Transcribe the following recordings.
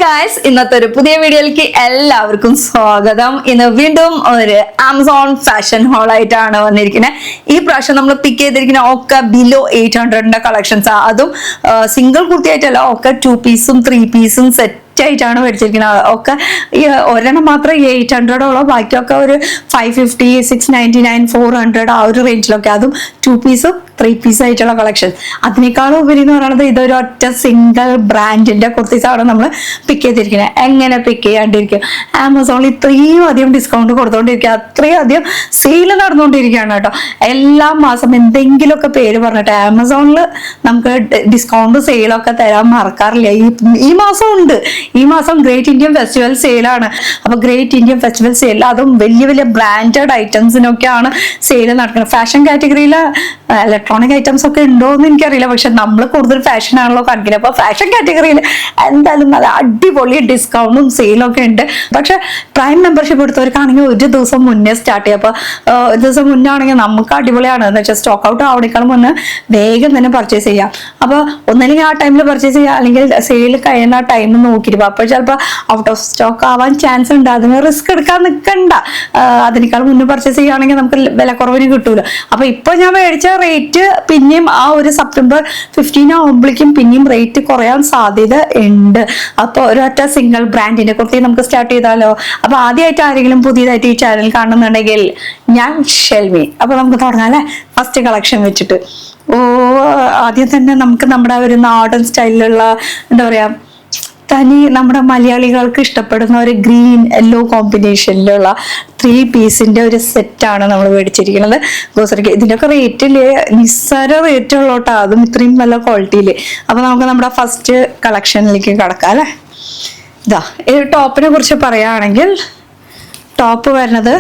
Guys, ഇന്നത്തെ ഒരു പുതിയ വീഡിയോയിലേക്ക് എല്ലാവർക്കും സ്വാഗതം. ഇന്ന് വീണ്ടും ഒരു ആമസോൺ ഫാഷൻ ഹോൾ ആയിട്ടാണ് വന്നിരിക്കുന്നത്. ഈ പ്രാവശ്യം നമ്മൾ പിക്ക് ചെയ്തിരിക്കുന്ന ഒക്കെ ബിലോ 800 കളക്ഷൻസ്. അതും സിംഗിൾ കുർത്തി ആയിട്ടല്ല, ഒക്കെ 2 പീസും 3 പീസും സെറ്റ് ആയിട്ടാണ് മേടിച്ചിരിക്കുന്നത്. ഒക്കെ ഒരെണ്ണം മാത്രം 800 ബാക്കിയൊക്കെ ഒരു 550, 699, 400 ആ ഒരു റേഞ്ചിലൊക്കെ. അതും 2 പീസും 3 പീസ് ആയിട്ടുള്ള കളക്ഷൻ. അതിനേക്കാളും ഉപരി എന്ന് പറയുന്നത് ഇതൊരു ഒറ്റ സിംഗിൾ ബ്രാൻഡിന്റെ കുർത്തീസാണ് നമ്മൾ പിക്ക് ചെയ്തിരിക്കുന്നത്. എങ്ങനെ പിക്ക് ചെയ്യാണ്ടിരിക്കും? ആമസോണിൽ ഇത്രയും അധികം ഡിസ്കൗണ്ട് കൊടുത്തോണ്ടിരിക്കുക, അത്രയും അധികം സെയിൽ നടന്നുകൊണ്ടിരിക്കുകയാണ് കേട്ടോ. എല്ലാ മാസം എന്തെങ്കിലുമൊക്കെ പേര് പറഞ്ഞിട്ട് ആമസോണിൽ നമുക്ക് ഡിസ്കൗണ്ട് സെയിലൊക്കെ തരാൻ മറക്കാറില്ല. ഈ മാസം ഉണ്ട്. ഈ മാസം ഗ്രേറ്റ് ഇന്ത്യൻ ഫെസ്റ്റിവൽ സെയിലാണ്. അപ്പൊ ഗ്രേറ്റ് ഇന്ത്യൻ ഫെസ്റ്റിവൽ സെയിൽ, അതും വലിയ വലിയ ബ്രാൻഡഡ് ഐറ്റംസിനൊക്കെയാണ് സെയിൽ നടക്കുന്നത്. ഫാഷൻ കാറ്റഗറിയിൽ ഇലക്ട്രോണിക് ഐറ്റംസ് ഒക്കെ ഉണ്ടോ എന്ന് എനിക്കറിയില്ല, പക്ഷെ നമ്മൾ കൂടുതൽ ഫാഷൻ ആണല്ലോ കാണിക്കുന്നത്. അപ്പൊ ഫാഷൻ കാറ്റഗറിയിൽ എന്തായാലും നല്ല അടിപൊളി ഡിസ്കൗണ്ടും സെയിലും ഒക്കെ ഉണ്ട്. പക്ഷെ പ്രൈം മെമ്പർഷിപ്പ് എടുത്തവർക്കാണെങ്കിൽ ഒരു ദിവസം മുന്നേ സ്റ്റാർട്ട് ചെയ്യും. അപ്പൊ ഒരു ദിവസം മുന്നേ ആണെങ്കിൽ നമുക്ക് അടിപൊളിയാണ്. എന്ന് വെച്ചാൽ സ്റ്റോക്ക് ഔട്ട് ആവണേക്കാളും മുന്നേ വേഗം തന്നെ പർച്ചേസ് ചെയ്യാം. അപ്പൊ ഒന്നല്ലെങ്കിൽ ആ ടൈമിൽ പർച്ചേസ് ചെയ്യാം, അല്ലെങ്കിൽ സെയിൽ കഴിയുന്ന ആ ടൈം നോക്കിയിരിക്കും. അപ്പൊ ചിലപ്പോൾ ഔട്ട് ഓഫ് സ്റ്റോക്ക് ആവാൻ ചാൻസ് ഉണ്ട്. അതിന് റിസ്ക് എടുക്കാൻ നിൽക്കണ്ട. അതിനേക്കാൾ മുന്നേ പർച്ചേസ് ചെയ്യുകയാണെങ്കിൽ നമുക്ക് വില കുറവിന് കിട്ടൂല. അപ്പൊ ഇപ്പൊ ഞാൻ മേടിച്ച റേറ്റ് പിന്നെയും ആ ഒരു സെപ്റ്റംബർ 15 ആവുമ്പോഴേക്കും പിന്നെയും റേറ്റ് കുറയാൻ സാധ്യത ഉണ്ട്. അപ്പൊ ഒരൊറ്റ സിംഗിൾ ബ്രാൻഡിനെ കുറിച്ച് നമുക്ക് സ്റ്റാർട്ട് ചെയ്താലോ? അപ്പൊ ആദ്യമായിട്ട് ആരെങ്കിലും പുതിയതായിട്ട് ഈ ചാനൽ കാണുന്നുണ്ടെങ്കിൽ ഞാൻ ഷെൽമി. അപ്പൊ നമുക്ക് തുടങ്ങാം അല്ലെ, ഫസ്റ്റ് കളക്ഷൻ വെച്ചിട്ട്. ആദ്യം തന്നെ നമുക്ക് നമ്മുടെ ഒരു നാടൻ സ്റ്റൈലിലുള്ള എന്താ പറയാ, തനി നമ്മുടെ മലയാളികൾക്ക് ഇഷ്ടപ്പെടുന്ന ഒരു ഗ്രീൻ യെല്ലോ കോമ്പിനേഷനിലുള്ള 3 പീസിന്റെ ഒരു സെറ്റാണ് നമ്മൾ മേടിച്ചിരിക്കുന്നത്. ഗോസറിക്ക് ഇതിൻ്റെയൊക്കെ റേറ്റില് നിസ്സാര റേറ്റ് ഉള്ളോട്ടാ, അതും ഇത്രയും നല്ല ക്വാളിറ്റിയില്. അപ്പൊ നമുക്ക് നമ്മുടെ ഫസ്റ്റ് കളക്ഷനിലേക്ക് കടക്കാം അല്ലെ. ഇതാ ഈ ടോപ്പിനെ കുറിച്ച് പറയുകയാണെങ്കിൽ, ടോപ്പ് വരുന്നത്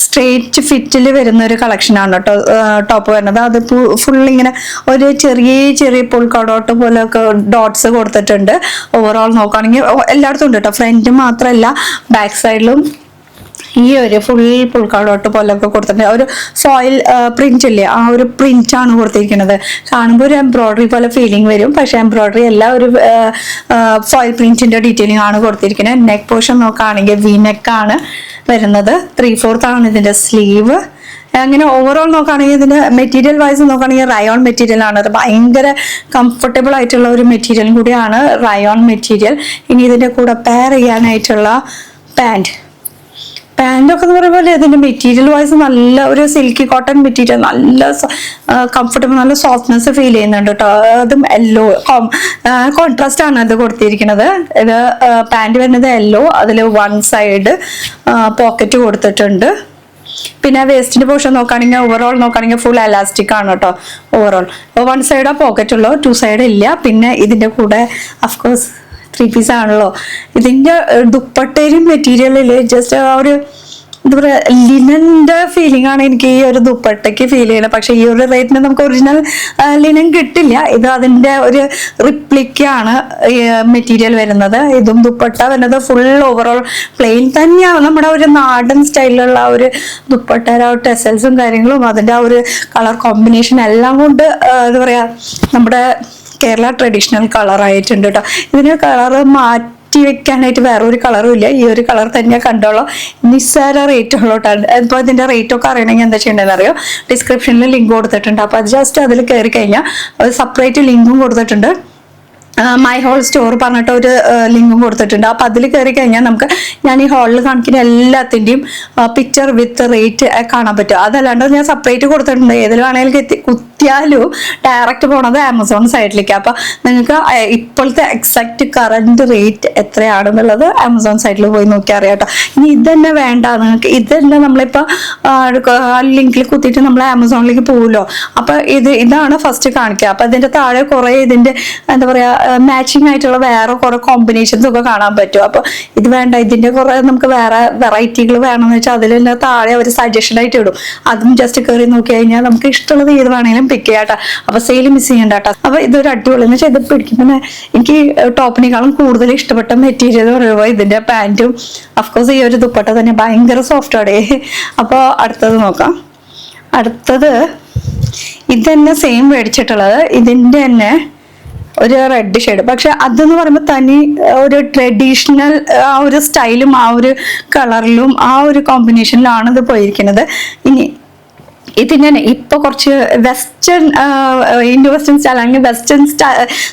സ്ട്രേറ്റ് ഫിറ്റിൽ വരുന്ന ഒരു കളക്ഷനാണ് കേട്ടോ. ടോപ്പ് വരുന്നത് അത് ഫുൾ ഇങ്ങനെ ഒരു ചെറിയ ചെറിയ പുൾക്കടോട്ട് പോലെയൊക്കെ ഡോട്ട്സ് കൊടുത്തിട്ടുണ്ട്. ഓവറോൾ നോക്കുകയാണെങ്കിൽ എല്ലായിടത്തും ഉണ്ട് കേട്ടോ. ഫ്രണ്ട് മാത്രമല്ല, ബാക്ക് സൈഡിലും ഈ ഒരു ഫുൾ പുൾക്കടോട്ട് പോലെയൊക്കെ കൊടുത്തിട്ടുണ്ട്. ഒരു ഫോയിൽ പ്രിന്റ് ഇല്ലേ, ആ ഒരു പ്രിന്റ് ആണ് കൊടുത്തിരിക്കുന്നത്. കാണുമ്പോൾ ഒരു എംബ്രോയിഡറി പോലെ ഫീലിംഗ് വരും, പക്ഷെ എംബ്രോയിഡറി അല്ല, ഒരു ഫോയിൽ പ്രിന്റിന്റെ ഡീറ്റെയിലിംഗ് ആണ് കൊടുത്തിരിക്കുന്നത്. നെക്ക് പോർഷൻ നോക്കുകയാണെങ്കിൽ വി നെക്ക് ആണ് വരുന്നത്. 3/4 ആണ് ഇതിന്റെ സ്ലീവ്. അങ്ങനെ ഓവറോൾ നോക്കുകയാണെങ്കിൽ ഇതിന്റെ മെറ്റീരിയൽ വൈസ് നോക്കുകയാണെങ്കിൽ റയോൺ മെറ്റീരിയൽ ആണ്. അത് ഭയങ്കര കംഫർട്ടബിൾ ആയിട്ടുള്ള ഒരു മെറ്റീരിയൽ കൂടിയാണ് റയോൺ മെറ്റീരിയൽ. ഇനി ഇതിന്റെ കൂടെ പെയർ ചെയ്യാനായിട്ടുള്ള പാൻറ്റൊക്കെ എന്ന് പറയുമ്പോൾ ഇതിന്റെ മെറ്റീരിയൽ വൈസ് നല്ല ഒരു സിൽക്കി കോട്ടൺ മെറ്റീരിയൽ, നല്ല കംഫർട്ടബിൾ, നല്ല സോഫ്റ്റ്നെസ് ഫീൽ ചെയ്യുന്നുണ്ട് കേട്ടോ. അതും യെല്ലോ കോൺട്രാസ്റ്റ് ആണ് ഇത് കൊടുത്തിരിക്കുന്നത്. ഇത് പാൻറ് വരുന്നത് യെല്ലോ, അതിൽ 1 സൈഡ് പോക്കറ്റ് കൊടുത്തിട്ടുണ്ട്. പിന്നെ വേസ്റ്റിന്റെ പോർഷൻ നോക്കുകയാണെങ്കിൽ ഓവറോൾ നോക്കുകയാണെങ്കിൽ ഫുൾ എലാസ്റ്റിക് ആണ് കേട്ടോ. ഓവറോൾ 1 സൈഡ് പോക്കറ്റ് ഉള്ളൂ, 2 സൈഡ് ഇല്ല. പിന്നെ ഇതിന്റെ കൂടെ അഫ്കോഴ്സ് 3 പീസ് ആണല്ലോ. ഇതിന്റെ ദുപ്പട്ടയും മെറ്റീരിയലില് ജസ്റ്റ് ആ ഒരു എന്താ പറയാ, ലിനന്റെ ഫീലിംഗ് ആണ് എനിക്ക് ഈ ഒരു ദുപ്പട്ടയ്ക്ക് ഫീൽ ചെയ്യുന്നത്. പക്ഷെ ഈ ഒരു റേറ്റിന് നമുക്ക് ഒറിജിനൽ ലിനൻ കിട്ടില്ല. ഇത് അതിന്റെ ഒരു റിപ്ലിക്കാണ് മെറ്റീരിയൽ വരുന്നത്. ഇതും ദുപ്പട്ട വരുന്നത് ഫുൾ ഓവറോൾ പ്ലെയിൻ തന്നെയാണ്. നമ്മുടെ ഒരു നാടൻ സ്റ്റൈലിലുള്ള ഒരു ദുപ്പട്ട, ടെസൽസും കാര്യങ്ങളും അതിന്റെ ആ ഒരു കളർ കോമ്പിനേഷൻ എല്ലാം കൊണ്ട് എന്താ പറയാ, നമ്മുടെ കേരള ട്രഡീഷണൽ കളർ ആയിട്ടുണ്ട് കേട്ടോ. ഇതിന് കളറ് മാറ്റി വെക്കാനായിട്ട് വേറെ ഒരു കളറും ഇല്ല. ഈ ഒരു കളർ തന്നെ കണ്ടോളൂ. നിസ്സാര റേറ്റ് ഉള്ളോട്ടാണ്. ഇപ്പോൾ ഇതിന്റെ റേറ്റ് ഒക്കെ അറിയണമെങ്കിൽ എന്താ ചെയ്യേണ്ടതെന്ന് അറിയോ? ഡിസ്ക്രിപ്ഷനിൽ ലിങ്ക് കൊടുത്തിട്ടുണ്ട്. അപ്പൊ അത് ജസ്റ്റ് അതിൽ കയറി കഴിഞ്ഞാൽ സെപ്പറേറ്റ് ലിങ്കും കൊടുത്തിട്ടുണ്ട്. മൈ ഹോൾ സ്റ്റോർ പറഞ്ഞിട്ട് ഒരു ലിങ്കും കൊടുത്തിട്ടുണ്ട്. അപ്പൊ അതിൽ കയറി കഴിഞ്ഞാൽ നമുക്ക് ഞാൻ ഈ ഹാളിൽ കാണിക്കുന്ന എല്ലാത്തിൻ്റെയും പിക്ചർ വിത്ത് റേറ്റ് കാണാൻ പറ്റും. അതല്ലാണ്ട് ഞാൻ സെപ്പറേറ്റ് കൊടുത്തിട്ടുണ്ട്. ഏതിൽ വേണമെങ്കിലും കുത്തിയാലും ഡയറക്റ്റ് പോണത് ആമസോൺ സൈറ്റിലേക്ക്. അപ്പൊ നിങ്ങൾക്ക് ഇപ്പോഴത്തെ എക്സാക്ട് കറന്റ് റേറ്റ് എത്രയാണെന്നുള്ളത് ആമസോൺ സൈറ്റിൽ പോയി നോക്കിയാൽ അറിയാം കേട്ടോ. ഇനി ഇതന്നെ വേണ്ട നിങ്ങൾക്ക്, ഇതന്നെ നമ്മളിപ്പോ ലിങ്കിൽ കുത്തിയിട്ട് നമ്മൾ ആമസോണിലേക്ക് പോകുമല്ലോ. അപ്പൊ ഇതാണ് ഫസ്റ്റ് കാണിക്കുക. അപ്പൊ ഇതിന്റെ താഴെ കുറെ ഇതിന്റെ എന്താ പറയാ മാച്ചിങ് ആയിട്ടുള്ള വേറെ കുറെ കോമ്പിനേഷൻസ് ഒക്കെ കാണാൻ പറ്റും. അപ്പൊ ഇത് വേണ്ട, ഇതിന്റെ കുറെ നമുക്ക് വേറെ വെറൈറ്റികൾ വേണമെന്ന് വെച്ചാൽ അതിൽ തന്നെ താഴെ അവർ സജഷൻ ആയിട്ട് ഇടും. അതും ജസ്റ്റ് കയറി നോക്കി കഴിഞ്ഞാൽ നമുക്ക് ഇഷ്ടമുള്ളത് ഏത് വേണമെങ്കിലും പിക്ക് ചെയ്യാട്ടോ. അപ്പൊ സെയിൽ മിസ് ചെയ്യണ്ട കേട്ടോ. അപ്പൊ ഇതൊരു അടിപൊളി എന്ന് വെച്ചാൽ ഇത് പിടിക്കുമ്പോൾ എനിക്ക് ടോപ്പിനേക്കാളും കൂടുതൽ ഇഷ്ടപ്പെട്ട മെറ്റീരിയൽ എന്ന് പറയുമ്പോൾ ഇതിന്റെ പാന്റും അഫ്കോഴ്സ് ഈ ഒരു ദുപ്പട്ട തന്നെ ഭയങ്കര സോഫ്റ്റ് ആണ്. അപ്പോൾ അടുത്തത് നോക്കാം. അടുത്തത് ഇത് തന്നെ സെയിം മേടിച്ചിട്ടുള്ളത്. ഇതിന്റെ തന്നെ ഒരു റെഡ് ഷെയ്ഡ്. പക്ഷെ അതെന്ന് പറയുമ്പോൾ തനി ഒരു ട്രഡീഷണൽ ആ ഒരു സ്റ്റൈലും ആ ഒരു കളറിലും ആ ഒരു കോമ്പിനേഷനിലാണ് ഇത് പോയിരിക്കുന്നത്. ഇനി ഇതിനെ ഇപ്പൊ കുറച്ച് വെസ്റ്റേൺ ഇൻഡോ വെസ്റ്റേൺ സ്റ്റൈൽ അല്ലെങ്കിൽ വെസ്റ്റേൺ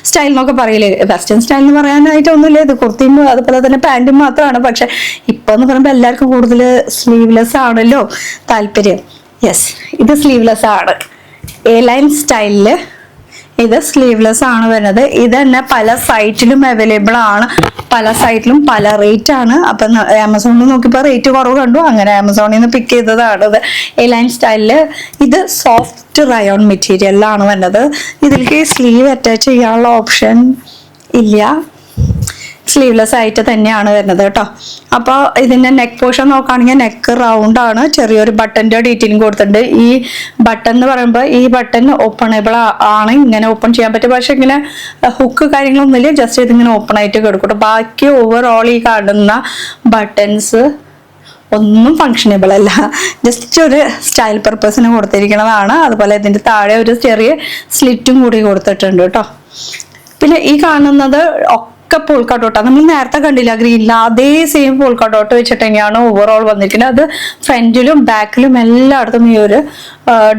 സ്റ്റൈൽ എന്നൊക്കെ പറയില്ലേ. വെസ്റ്റേൺ സ്റ്റൈൽ എന്ന് പറയാനായിട്ടൊന്നുമില്ല, ഇത് കുർത്തിയും അതുപോലെ തന്നെ പാൻറ്റും മാത്രമാണ്. പക്ഷെ ഇപ്പൊ എന്ന് പറയുമ്പോൾ എല്ലാവർക്കും കൂടുതൽ സ്ലീവ്ലെസ് ആണല്ലോ താല്പര്യം. യെസ്, ഇത് സ്ലീവ്ലെസ് ആണ്. എ ലൈൻ സ്റ്റൈലില് ഇത് സ്ലീവ്ലെസ് ആണ് വരുന്നത്. ഇത് തന്നെ പല സൈറ്റിലും അവൈലബിൾ ആണ്, പല സൈറ്റിലും പല റേറ്റ് ആണ്. അപ്പം ആമസോണിൽ നോക്കിയപ്പോൾ റേറ്റ് കുറവ് കണ്ടു, അങ്ങനെ ആമസോണിൽ നിന്ന് പിക്ക് ചെയ്തതാണ് ഇത്. എ ലൈൻ സ്റ്റൈലില് ഇത് സോഫ്റ്റ് റയോൺ മെറ്റീരിയലിലാണ് വരുന്നത്. ഇതിലേക്ക് സ്ലീവ് അറ്റാച്ച് ചെയ്യാനുള്ള ഓപ്ഷൻ ഇല്ല, സ്ലീവ്ലെസ് ആയിട്ട് തന്നെയാണ് വരുന്നത് കേട്ടോ. അപ്പോൾ ഇതിൻ്റെ നെക്ക് പോർഷൻ നോക്കുകയാണെങ്കിൽ നെക്ക് റൗണ്ട് ആണ്, ചെറിയൊരു ബട്ടൻ്റെ ഡീറ്റെയിലിംഗ് കൊടുത്തിട്ടുണ്ട്. ഈ ബട്ടൺ എന്ന് പറയുമ്പോൾ ഈ ബട്ടൺ ഓപ്പണബിൾ ആണ്, ഇങ്ങനെ ഓപ്പൺ ചെയ്യാൻ പറ്റും. പക്ഷെ ഇങ്ങനെ ഹുക്ക് കാര്യങ്ങളൊന്നുമില്ല, ജസ്റ്റ് ഇതിങ്ങനെ ഓപ്പൺ ആയിട്ട് കിടക്കും. ബാക്കി ഓവറോൾ ഈ കാണുന്ന ബട്ടൺസ് ഒന്നും ഫങ്ഷനബിൾ അല്ല, ജസ്റ്റ് ഒരു സ്റ്റൈൽ പർപ്പസിന് കൊടുത്തിരിക്കുന്നതാണ്. അതുപോലെ ഇതിൻ്റെ താഴെ ഒരു ചെറിയ സ്ലിറ്റും കൂടി കൊടുത്തിട്ടുണ്ട് കേട്ടോ. പിന്നെ ഈ കാണുന്നത് ഒക്കെ പോൾക്ക ഡോട്ടാണ്. നമ്മൾ നേരത്തെ കണ്ടില്ല ഗ്രീനില്ല, അതേ സെയിം പോൾക്ക ഡോട്ട് വെച്ചിട്ട് തന്നെയാണ് ഓവറോൾ വന്നിരിക്കുന്നത്. അത് ഫ്രണ്ടിലും ബാക്കിലും എല്ലായിടത്തും ഈ ഒരു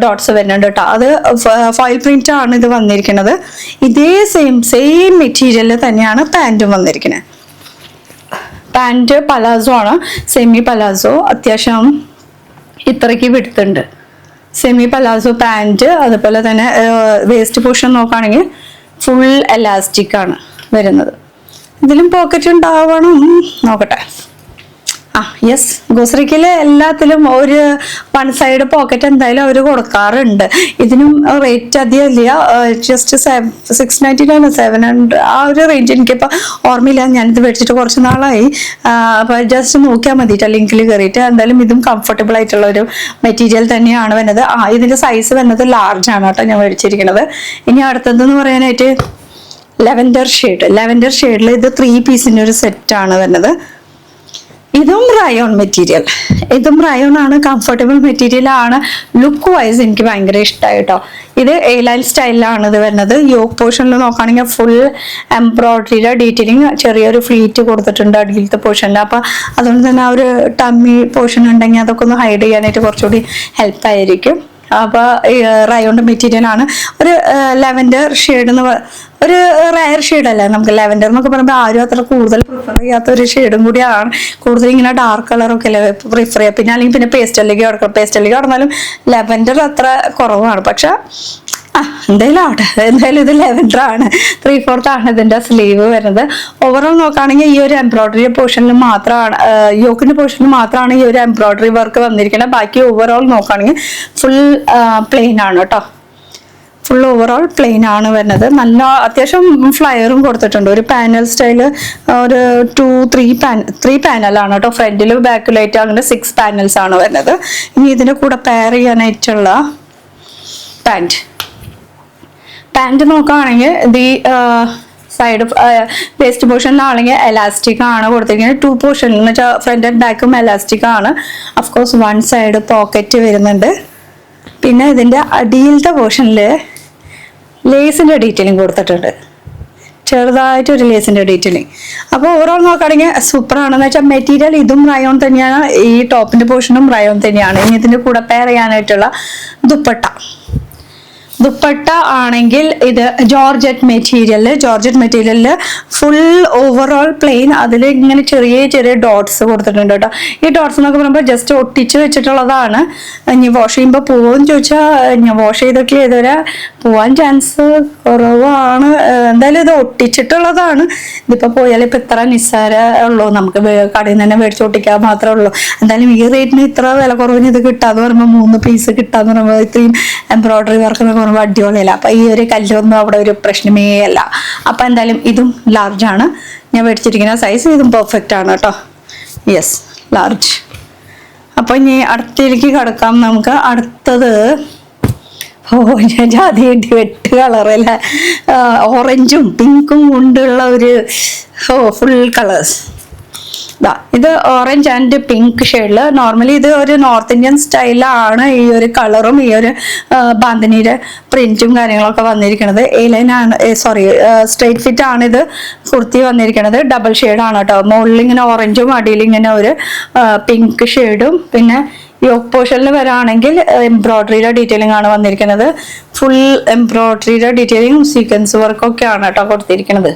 ഡോട്ട്സ് വരുന്നുണ്ട് കേട്ടോ. അത് ഫോയിൽ പ്രിന്റ് ആണ് ഇത് വന്നിരിക്കുന്നത്. ഇതേ സെയിം മെറ്റീരിയലിൽ തന്നെയാണ് പാൻറ്റും വന്നിരിക്കുന്നത്. പാൻറ്റ് പലാസോ ആണ്, സെമി പലാസോ, അത്യാവശ്യം ഇത്രയ്ക്ക് വിടുത്തുണ്ട്. Semi palazzo pant. അതുപോലെ തന്നെ വേസ്റ്റ് പോർഷൻ നോക്കുകയാണെങ്കിൽ ഫുൾ എലാസ്റ്റിക് ആണ് വരുന്നത്. ഇതിലും പോക്കറ്റ് ഉണ്ടാവണം, നോക്കട്ടെ. യെസ്, ഗോസ്രിക്കില് എല്ലാത്തിലും ഒരു വൺ സൈഡ് പോക്കറ്റ് എന്തായാലും അവർ കൊടുക്കാറുണ്ട്. ഇതിനും റേറ്റ് അധികമില്ല, ജസ്റ്റ് 699 700 ആ ഒരു റേഞ്ച്. എനിക്കിപ്പോൾ ഓർമ്മയില്ല, ഞാനിത് മേടിച്ചിട്ട് കുറച്ച് നാളായി. അപ്പോൾ ജസ്റ്റ് നോക്കിയാൽ മതിട്ടോ ലിങ്കിൽ കയറിയിട്ട്. എന്തായാലും ഇതും കംഫർട്ടബിൾ ആയിട്ടുള്ള ഒരു മെറ്റീരിയൽ തന്നെയാണ് വരുന്നത്. ഇതിൻ്റെ സൈസ് വരുന്നത് ലാർജ് ആണ് കേട്ടോ ഞാൻ മേടിച്ചിരിക്കുന്നത്. ഇനി അടുത്തതെന്ന് പറയാനായിട്ട് ലെവൻഡർ ഷെയ്ഡിൽ ഇത് 3 പീസിൻ്റെ ഒരു സെറ്റാണ് വരുന്നത്. ഇതും റയോൺ മെറ്റീരിയൽ, ഇതും റയോൺ ആണ്, കംഫർട്ടബിൾ മെറ്റീരിയൽ ആണ്. ലുക്ക് വൈസ് എനിക്ക് ഭയങ്കര ഇഷ്ടമായി കേട്ടോ. ഇത് എ ലൈൻ സ്റ്റൈലിലാണ് ഇത് വരുന്നത്. യോക്ക് പോർഷനിൽ നോക്കുകയാണെങ്കിൽ ഫുൾ എംബ്രോയിഡറിയുടെ ഡീറ്റെയിലിംഗ്, ചെറിയൊരു ഫ്ലീറ്റ് കൊടുത്തിട്ടുണ്ട് അടിയിലത്തെ പോർഷനിൽ. അപ്പോൾ അതുകൊണ്ട് തന്നെ ആ ഒരു ടമ്മി പോർഷൻ ഉണ്ടെങ്കിൽ അതൊക്കെ ഒന്ന് ഹൈഡ് ചെയ്യാനായിട്ട് കുറച്ചുകൂടി ഹെൽപ്പായിരിക്കും. അപ്പോൾ റയോണിൻ്റെ മെറ്റീരിയൽ ആണ്. ഒരു ലെവൻഡർ ഷെയ്ഡ് എന്ന് ഒരു റയർ ഷെയ്ഡല്ലേ, നമുക്ക് ലെവൻഡർ എന്നൊക്കെ പറയുമ്പോൾ ആരും അത്ര കൂടുതൽ പ്രിഫർ ചെയ്യാത്ത ഒരു ഷെയ്ഡും കൂടിയാണ്. കൂടുതൽ ഇങ്ങനെ ഡാർക്ക് കളറൊക്കെ അല്ലേ പ്രിഫർ ചെയ്യുക. പിന്നെ അല്ലെങ്കിൽ പിന്നെ പേസ്റ്റലിലേക്ക് കടന്നാലും ലെവൻഡർ അത്ര കുറവാണ്. പക്ഷെ എന്തായാലും ആവട്ടെ, എന്തായാലും ഇത് ലെവൻഡർ ആണ്. 3/4 ആണ് ഇതിൻ്റെ സ്ലീവ് വരുന്നത്. ഓവറോൾ നോക്കുകയാണെങ്കിൽ ഈ ഒരു എംബ്രോയിഡറി പോർഷനിൽ മാത്രമാണ്, യോക്കിൻ്റെ പോർഷനിൽ മാത്രമാണ് ഈ ഒരു എംബ്രോയിഡറി വർക്ക് വന്നിരിക്കുന്നത്. ബാക്കി ഓവറോൾ നോക്കുകയാണെങ്കിൽ ഫുൾ പ്ലെയിൻ ആണ് കേട്ടോ. ഫുൾ ഓവറോൾ പ്ലെയിൻ ആണ് വരുന്നത്. നല്ല അത്യാവശ്യം ഫ്ലയറും കൊടുത്തിട്ടുണ്ട്. ഒരു പാനൽ സ്റ്റൈല്, ഒരു 3 പാനലാണ് കേട്ടോ. ഫ്രണ്ടിലും ബാക്കിലായിട്ട് അങ്ങനെ 6 പാനൽസ് ആണ് വരുന്നത്. ഇനി ഇതിൻ്റെ കൂടെ പെയർ ചെയ്യാനായിട്ടുള്ള പാൻറ് നോക്കുകയാണെങ്കിൽ സൈഡ് വേസ്റ്റ് പോർഷനിലാണെങ്കിൽ എലാസ്റ്റിക് ആണ് കൊടുത്തിരിക്കുന്നത്. 2 പോർഷൻ എന്ന് വെച്ചാൽ ഫ്രണ്ട് ആൻഡ് ബാക്കും എലാസ്റ്റിക് ആണ്. അഫ്കോഴ്സ് 1 സൈഡ് പോക്കറ്റ് വരുന്നുണ്ട്. പിന്നെ ഇതിൻ്റെ അടിയിലത്തെ പോർഷനിൽ ലേസിൻ്റെ ഡീറ്റെയിലിംഗ് കൊടുത്തിട്ടുണ്ട്, ചെറുതായിട്ടൊരു ലേസിൻ്റെ ഡീറ്റെയിലിംഗ്. അപ്പോൾ ഓവറോൾ നോക്കുകയാണെങ്കിൽ സൂപ്പറാണെന്ന് വെച്ചാൽ മെറ്റീരിയൽ ഇതും റയോൺ തന്നെയാണ്, ഈ ടോപ്പിൻ്റെ പോർഷനും റയോൺ തന്നെയാണ്. ഇനി ഇതിൻ്റെ കൂടെ പെയർ ചെയ്യാനായിട്ടുള്ള ദുപ്പട്ട ആണെങ്കിൽ ഇത് ജോർജറ്റ് മെറ്റീരിയലിൽ ഫുൾ ഓവറോൾ പ്ലെയിൻ, അതിൽ ഇങ്ങനെ ചെറിയ ഡോട്ട്സ് കൊടുത്തിട്ടുണ്ട് കേട്ടോ. ഈ ഡോട്ട്സ് എന്നൊക്കെ പറയുമ്പോൾ ജസ്റ്റ് ഒട്ടിച്ച് വെച്ചിട്ടുള്ളതാണ്. ഇനി വാഷ് ചെയ്യുമ്പോൾ പോവെന്ന് ചോദിച്ചാൽ ഞാൻ വാഷ് ചെയ്തൊക്കെ ഇതുവരെ പോവാൻ ചാൻസ് കുറവാണ്. എന്തായാലും ഇത് ഒട്ടിച്ചിട്ടുള്ളതാണ്. ഇതിപ്പോൾ പോയാൽ ഇപ്പം ഇത്ര നിസ്സാര ഉള്ളൂ, നമുക്ക് കടയിൽ നിന്ന് തന്നെ മേടിച്ച് ഒട്ടിക്കാൻ മാത്രമേ ഉള്ളൂ. എന്തായാലും ഈ റേറ്റിന് ഇത്ര വില കുറവിന് ഇത് കിട്ടാന്ന് പറയുമ്പോൾ 3 പീസ് കിട്ടാന്ന് പറയുമ്പോൾ ഇത്രയും എംബ്രോയിഡറി വർക്ക് എന്നൊക്കെ പറയുമ്പോൾ അടിപൊളിയല്ല. അപ്പം ഈ ഒരു കല്ലൊന്നും അവിടെ ഒരു പ്രശ്നമേ അല്ല. അപ്പം എന്തായാലും ഇതും ലാർജ് ആണ് ഞാൻ മേടിച്ചിരിക്കുന്ന സൈസ്. ഇതും പെർഫെക്റ്റ് ആണ് കേട്ടോ. Yes, large. അപ്പം ഇനി അടുത്തേക്ക് കിടക്കാം നമുക്ക്. അടുത്തത് ഞാൻ ജാതിയായിട്ട് വെട്ട് കളറല്ല, ഓറഞ്ചും പിങ്കും കൊണ്ടുള്ള ഒരു ഫുൾ കളേഴ്സ്. ഇത് ഓറഞ്ച് ആൻഡ് പിങ്ക് ഷെയ്ഡില്. നോർമലി ഇത് ഒരു നോർത്ത് ഇന്ത്യൻ സ്റ്റൈലാണ് ഈ ഒരു കളറും ഈ ഒരു ബാന്തിനിയുടെ പ്രിന്റും കാര്യങ്ങളൊക്കെ വന്നിരിക്കുന്നത്. A-line ആണ്, സോറി സ്ട്രൈറ്റ് ഫിറ്റ് ആണ് ഇത് കുർത്തി വന്നിരിക്കുന്നത്. ഡബിൾ ഷെയ്ഡാണ് കേട്ടോ. മുകളിൽ ഇങ്ങനെ ഓറഞ്ചും അടിയിൽ ഇങ്ങനെ ഒരു പിങ്ക് ഷെയ്ഡും. പിന്നെ യോക്ക് പോർഷനിൽ വരാണെങ്കിൽ എംബ്രോയിഡറിയുടെ ഡീറ്റെയിലിംഗ് ആണ് വന്നിരിക്കുന്നത്. ഫുൾ എംബ്രോയിഡറിയുടെ ഡീറ്റെയിലിംഗ് സീക്വൻസ് വർക്കൊക്കെയാണ് കേട്ടോ കൊടുത്തിരിക്കുന്നത്.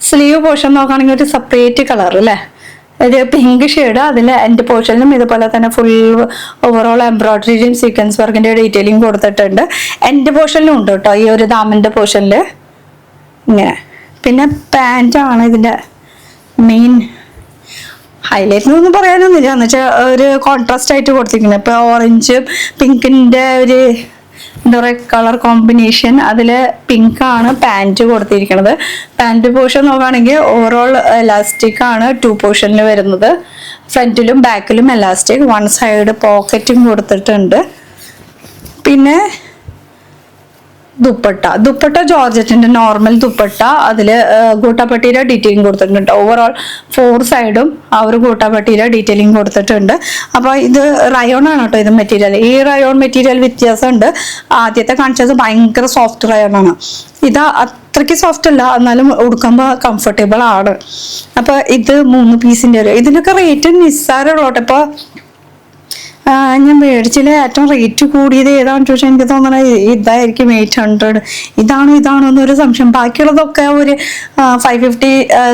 സ്ലീവ് പോർഷൻ നോക്കുകയാണെങ്കിൽ ഒരു സെപ്പറേറ്റ് കളർ അല്ലേ, ഒരു പിങ്ക് ഷെയ്ഡ്. അതിൽ എൻ്റെ പോർഷനിലും ഇതുപോലെ തന്നെ ഫുൾ ഓവറോൾ എംബ്രോയിഡറിയും സീക്വൻസ് വർക്കിൻ്റെ ഡീറ്റെയിലിംഗ് കൊടുത്തിട്ടുണ്ട്. എൻ്റെ പോർഷനിലും ഉണ്ട് കേട്ടോ ഈ ഒരു ദാമൻ്റെ പോർഷനിൽ ഇങ്ങനെ. പിന്നെ പാൻറ്റാണ് ഇതിൻ്റെ മെയിൻ ഹൈലൈറ്റ് എന്നൊന്നും പറയാനൊന്നുമില്ല. എന്ന് വെച്ചാൽ ഒരു കോൺട്രാസ്റ്റ് ആയിട്ട് കൊടുത്തിരിക്കുന്നത്. ഇപ്പോൾ ഓറഞ്ച് പിങ്കിൻ്റെ ഒരു എന്താ പറയുക കളർ കോമ്പിനേഷൻ, അതിൽ പിങ്കാണ് പാൻറ്റ് കൊടുത്തിരിക്കുന്നത്. പാൻറ്റ് പോർഷൻ നോക്കുകയാണെങ്കിൽ ഓവറോൾ എലാസ്റ്റിക് ആണ് 2 പോർഷനിൽ വരുന്നത്. ഫ്രണ്ടിലും ബാക്കിലും എലാസ്റ്റിക്, 1 സൈഡ് പോക്കറ്റും കൊടുത്തിട്ടുണ്ട്. പിന്നെ ദുപ്പട്ട ജോർജറ്റിന്റെ നോർമൽ ദുപ്പട്ട. അതില് ഗൂട്ടാപ്പട്ടിയുടെ ഡീറ്റെയിലിംഗ് കൊടുത്തിട്ടുണ്ട്. ഓവറോൾ 4 സൈഡും ആ ഒരു ഗൂട്ടാപ്പട്ടിയുടെ ഡീറ്റെയിലിംഗ് കൊടുത്തിട്ടുണ്ട്. അപ്പൊ ഇത് റയോൺ ആണ് കേട്ടോ ഇത് മെറ്റീരിയൽ. ഈ റയോൺ മെറ്റീരിയൽ വ്യത്യാസമുണ്ട്. ആദ്യത്തെ കാണിച്ചത് ഭയങ്കര സോഫ്റ്റ് റയോൺ ആണ്. ഇത് അത്രയ്ക്ക് സോഫ്റ്റ് അല്ല, എന്നാലും ഉടുക്കുമ്പോൾ കംഫർട്ടബിൾ ആണ്. അപ്പൊ ഇത് 3 പീസിന്റെ ഇതിനൊക്കെ റേറ്റ് നിസ്സാരമുള്ളോട്ടെ. ഇപ്പൊ ഞാൻ മേടിച്ചിൽ ഏറ്റവും റേറ്റ് കൂടിയത് ഏതാണെന്ന് ചോദിച്ചാൽ എനിക്ക് തോന്നുന്നത് ഇതായിരിക്കും. 800. ഇതാണോ എന്നൊരു സംശയം. ബാക്കിയുള്ളതൊക്കെ ഒരു 550,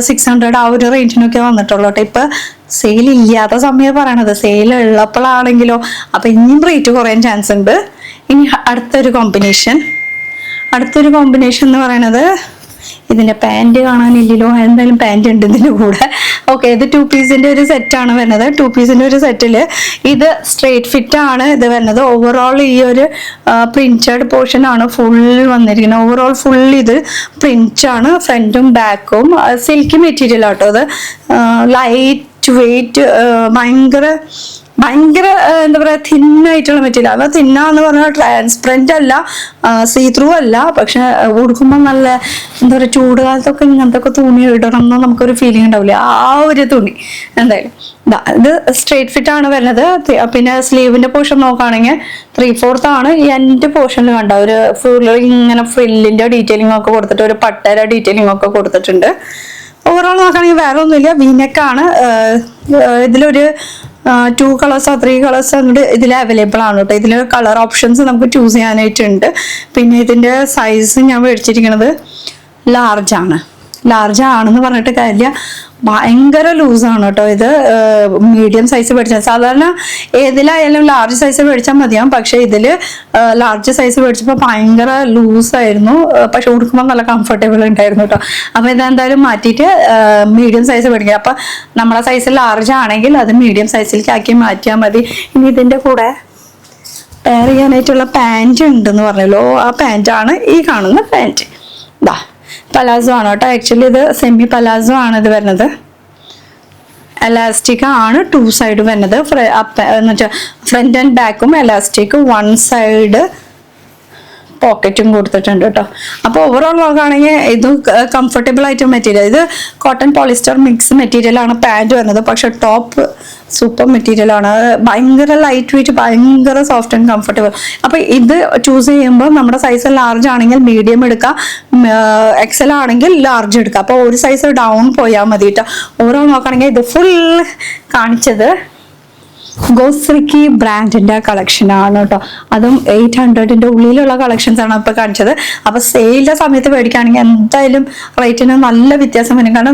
600 ആ ഒരു റേഞ്ചിനൊക്കെ വന്നിട്ടുള്ളൂ കേട്ടോ. ഇപ്പൊ സെയിൽ ഇല്ലാത്ത സമയം പറയണത്, സെയിൽ ഉള്ളപ്പോഴാണെങ്കിലോ. അപ്പൊ ഇനിയും റേറ്റ് കുറയാൻ ചാൻസ് ഉണ്ട്. ഇനി അടുത്തൊരു കോമ്പിനേഷൻ എന്ന് പറയുന്നത്, ഇതിന്റെ പാൻറ് കാണാനില്ലല്ലോ, എന്തായാലും പാൻറ് ഉണ്ട് ഇതിന്റെ കൂടെ. ഓക്കെ, ഇത് 2 പീസിന്റെ ഒരു സെറ്റാണ് വരുന്നത്. 2 പീസിന്റെ ഒരു സെറ്റില് ഇത് സ്ട്രേറ്റ് ഫിറ്റ് ആണ് ഇത് വരുന്നത്. ഓവറോൾ ഈ ഒരു പ്രിന്റഡ് പോർഷൻ ആണ് ഫുൾ വന്നിരിക്കുന്നത്. ഓവറോൾ ഫുൾ ഇത് പ്രിന്റ് ആണ്, ഫ്രണ്ടും ബാക്കും. സിൽക്കി മെറ്റീരിയൽ ആട്ടോ അത്. ലൈറ്റ് വെയിറ്റ്, ഭയങ്കര എന്താ പറയുക തിന്നായിട്ടുള്ള മെറ്റീരിയൽ. അത് തിന്നാന്ന് പറഞ്ഞാൽ ട്രാൻസ്പെറന്റ് അല്ല, സീ ത്രൂ അല്ല. പക്ഷെ ഉടുക്കുമ്പോൾ നല്ല എന്താ പറയുക, ചൂട് കാലത്തൊക്കെ ഇങ്ങനത്തെ ഒക്കെ തുണി ഇടണം എന്ന് നമുക്കൊരു ഫീലിംഗ് ഉണ്ടാവില്ല. ആ ഒരു തുണി എന്തായാലും ഇത് സ്ട്രേറ്റ് ഫിറ്റ് ആണ് വരുന്നത്. പിന്നെ സ്ലീവിന്റെ പോർഷൻ നോക്കുകയാണെങ്കിൽ 3/4 ആണ്. ഈ എൻ്റെ പോർഷനിൽ കണ്ട ഒരു ഫുൾ ഇങ്ങനെ ഫ്രില്ലിന്റെ ഡീറ്റെയിലിംഗ് ഒക്കെ കൊടുത്തിട്ട് ഒരു പട്ടര ഡീറ്റെയിലിംഗ് ഒക്കെ കൊടുത്തിട്ടുണ്ട്. ഓവറോൾ നോക്കുകയാണെങ്കിൽ വേറെ ഒന്നുമില്ല, വീനെക്കാണ്. ഇതിലൊരു 2 കളേഴ്സോ 3 കളേഴ്സോ അങ്ങോട്ട് ഇതിൽ അവൈലബിൾ ആണ് കേട്ടോ. ഇതിൽ കളർ ഓപ്ഷൻസ് നമുക്ക് ചൂസ് ചെയ്യാനായിട്ടുണ്ട്. പിന്നെ ഇതിന്റെ സൈസ് ഞാൻ മേടിച്ചിരിക്കുന്നത് ലാർജ് ആണെന്ന് പറഞ്ഞിട്ട് കാര്യമില്ല, ഭയങ്കര ലൂസാണ് കേട്ടോ. ഇത് മീഡിയം സൈസ് മേടിച്ചാൽ, സാധാരണ ഏതിലായാലും ലാർജ് സൈസ് മേടിച്ചാൽ മതിയാവും. പക്ഷെ ഇതില് ലാർജ് സൈസ് മേടിച്ചപ്പോൾ ഭയങ്കര ലൂസായിരുന്നു. പക്ഷെ ഉടുക്കുമ്പോൾ നല്ല കംഫർട്ടബിൾ ഉണ്ടായിരുന്നു കേട്ടോ. അപ്പൊ ഇതെന്തായാലും മാറ്റിയിട്ട് മീഡിയം സൈസ് മേടിക്കുക. അപ്പൊ നമ്മളെ സൈസ് ലാർജ് ആണെങ്കിൽ അത് മീഡിയം സൈസിലേക്ക് ആക്കി മാറ്റിയാൽ മതി. ഇനി ഇതിന്റെ കൂടെ പെയർ ചെയ്യാനായിട്ടുള്ള പാൻറ് ഉണ്ടെന്ന് പറഞ്ഞല്ലോ, ആ പാൻറ്റാണ് ഈ കാണുന്ന പാൻറ്. പലാസോ ആണ് കേട്ടോ. ആക്ച്വലി ഇത് സെമി പലാസോ ആണ് ഇത് വരുന്നത്. എലാസ്റ്റിക് ആണ് 2 സൈഡ് വരുന്നത്. എന്ന് വെച്ചാൽ ഫ്രണ്ട് ആൻഡ് ബാക്കും എലാസ്റ്റിക്, 1 സൈഡ് പോക്കറ്റും കൊടുത്തിട്ടുണ്ട് കേട്ടോ. അപ്പോൾ ഓവറോൾ നോക്കുകയാണെങ്കിൽ ഇത് കംഫർട്ടബിൾ ആയിട്ട് മെറ്റീരിയൽ. ഇത് കോട്ടൺ പോളിസ്റ്റർ മിക്സ് മെറ്റീരിയൽ ആണ് പാൻറ് വരുന്നത്. പക്ഷെ ടോപ്പ് സൂപ്പർ മെറ്റീരിയൽ ആണ്. ഭയങ്കര ലൈറ്റ് വെയിറ്റ്, ഭയങ്കര സോഫ്റ്റ് ആൻഡ് കംഫർട്ടബിൾ. അപ്പൊ ഇത് ചൂസ് ചെയ്യുമ്പോൾ നമ്മുടെ സൈസ് ലാർജ് ആണെങ്കിൽ മീഡിയം എടുക്കാം, എക്സൽ ആണെങ്കിൽ ലാർജ് എടുക്കാം. അപ്പോൾ ഒരു സൈസ് ഡൗൺ പോയാൽ മതി കേട്ടോ. ഓവറോൾ നോക്കുകയാണെങ്കിൽ ഇത് ഫുൾ കാണിച്ചത് ഗോസ്രിക്കി ബ്രാൻഡിന്റെ കളക്ഷൻ ആണ് കേട്ടോ. അതും 800ന്റെ ഉള്ളിലുള്ള കളക്ഷൻസ് ആണ് ഇപ്പൊ കാണിച്ചത്. അപ്പൊ സെയിലിന്റെ സമയത്ത് മേടിക്കുകയാണെങ്കിൽ എന്തായാലും റേറ്റിന് നല്ല വ്യത്യാസം വരും. കാരണം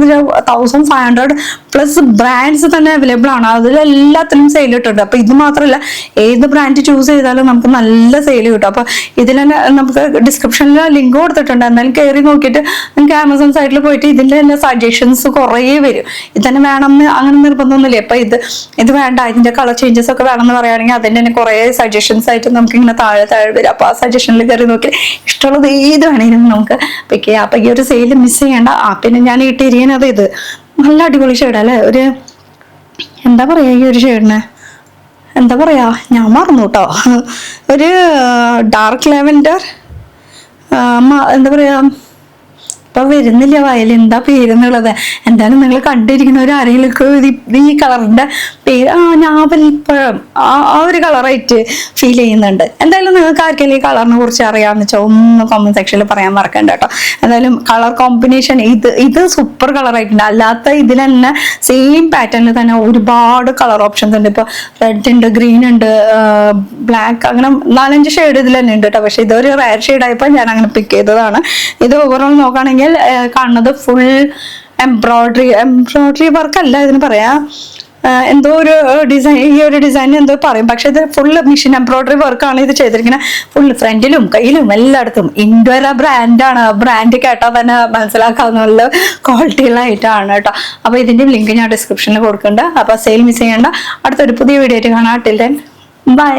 1500 പ്ലസ് ബ്രാൻഡ്സ് തന്നെ അവൈലബിൾ ആണ്. അതിലെല്ലാത്തിനും സെയിൽ കിട്ടുന്നുണ്ട്. അപ്പൊ ഇത് മാത്രമല്ല, ഏത് ബ്രാൻഡ് ചൂസ് ചെയ്താലും നമുക്ക് നല്ല സെയിൽ കിട്ടും. അപ്പൊ ഇതിൽ തന്നെ നമുക്ക് ഡിസ്ക്രിപ്ഷനിൽ ലിങ്ക് കൊടുത്തിട്ടുണ്ട്. എന്നാലും കയറി നോക്കിയിട്ട് നിങ്ങൾക്ക് ആമസോൺ സൈറ്റിൽ പോയിട്ട് ഇതിന്റെ തന്നെ സജഷൻസ് കുറേ വരും. ഇത് തന്നെ വേണമെന്ന് അങ്ങനെ നിർബന്ധമൊന്നുമില്ല. അപ്പൊ ഇത് വേണ്ട, ഇതിന്റെ കളർ ചേഞ്ചസ് ഒക്കെ വേണമെന്ന് പറയുകയാണെങ്കിൽ അതിന്റെ തന്നെ കുറെ സജഷൻസ് ആയിട്ട് നമുക്ക് ഇങ്ങനെ താഴെ വരും. അപ്പൊ ആ സജഷനിൽ കയറി നോക്കി ഇഷ്ടമുള്ളത് ഏത് വേണമെങ്കിലും നമുക്ക് പിക്ക് ചെയ്യാം. അപ്പൊ ഈ ഒരു സെയിൽ മിസ് ചെയ്യേണ്ട. പിന്നെ ഞാൻ ഇട്ടിരിക്കുന്നത് ഇത് നല്ല അടിപൊളി ഷെയ്ഡ് അല്ലേ. ഒരു എന്താ പറയാ, ഈ ഒരു ഷെയ്ഡിന് എന്താ പറയാ, ഞാൻ മറന്നു കേട്ടോ. ഒരു ഡാർക്ക് ലെവൻഡർ, എന്താ പറയാ, ഇപ്പൊ വരുന്നില്ല വായിൽ എന്താ പേരെന്നുള്ളത്. എന്തായാലും നിങ്ങൾ കണ്ടിരിക്കുന്ന ആരെങ്കിലും ഈ കളറിന്റെ പേര് ഞാവൽപ്പഴം ആ ഒരു കളറായിട്ട് ഫീൽ ചെയ്യുന്നുണ്ട്. എന്തായാലും നിങ്ങൾക്ക് ആർക്കെങ്കിലും ഈ കളറിനെ കുറിച്ച് അറിയാമെന്ന് വെച്ചാൽ ഒന്ന് കമന്റ് സെക്ഷനിൽ പറയാൻ മറക്കണ്ട കേട്ടോ. എന്തായാലും കളർ കോമ്പിനേഷൻ ഇത് സൂപ്പർ കളറായിട്ടുണ്ട്. അല്ലാത്ത ഇതിൽ തന്നെ സെയിം പാറ്റേണിൽ തന്നെ ഒരുപാട് കളർ ഓപ്ഷൻസ് ഉണ്ട്. ഇപ്പൊ റെഡ് ഉണ്ട്, ഗ്രീൻ ഉണ്ട്, ബ്ലാക്ക്, അങ്ങനെ 4-5 ഷെയ്ഡ് ഇതിൽ തന്നെ ഉണ്ട് കേട്ടോ. പക്ഷെ ഇതൊരു റയർ ഷെയ്ഡ് ആയപ്പോൾ ഞാൻ അങ്ങനെ പിക്ക് ചെയ്തതാണ്. ഇത് ഓവറോൾ നോക്കുകയാണെങ്കിൽ കാണുന്നത് ഫുൾ എംബ്രോയിഡറി വർക്ക് അല്ല ഇതിന് പറയാ, എന്തോ ഒരു ഡിസൈൻ, ഈ ഒരു ഡിസൈൻ എന്തോ പറയും. പക്ഷെ ഇത് ഫുള്ള് മെഷീൻ എംബ്രോയിഡറി വർക്കാണ് ഇത് ചെയ്തിരിക്കുന്നത്. ഫുൾ ഫ്രണ്ടിലും കയ്യിലും എല്ലായിടത്തും. ഇൻഡോറ ബ്രാൻഡാണ്. ബ്രാൻഡ് കേട്ടാൽ തന്നെ മനസ്സിലാക്കാവുന്ന ക്വാളിറ്റികളായിട്ടാണ് കേട്ടോ. അപ്പൊ ഇതിന്റെ ലിങ്ക് ഞാൻ ഡിസ്ക്രിപ്ഷനിൽ കൊടുക്കുന്നുണ്ട്. അപ്പൊ സെയിൽ മിസ് ചെയ്യേണ്ട. അടുത്തൊരു പുതിയ വീഡിയോ ആയിട്ട് കാണാം. Till then bye.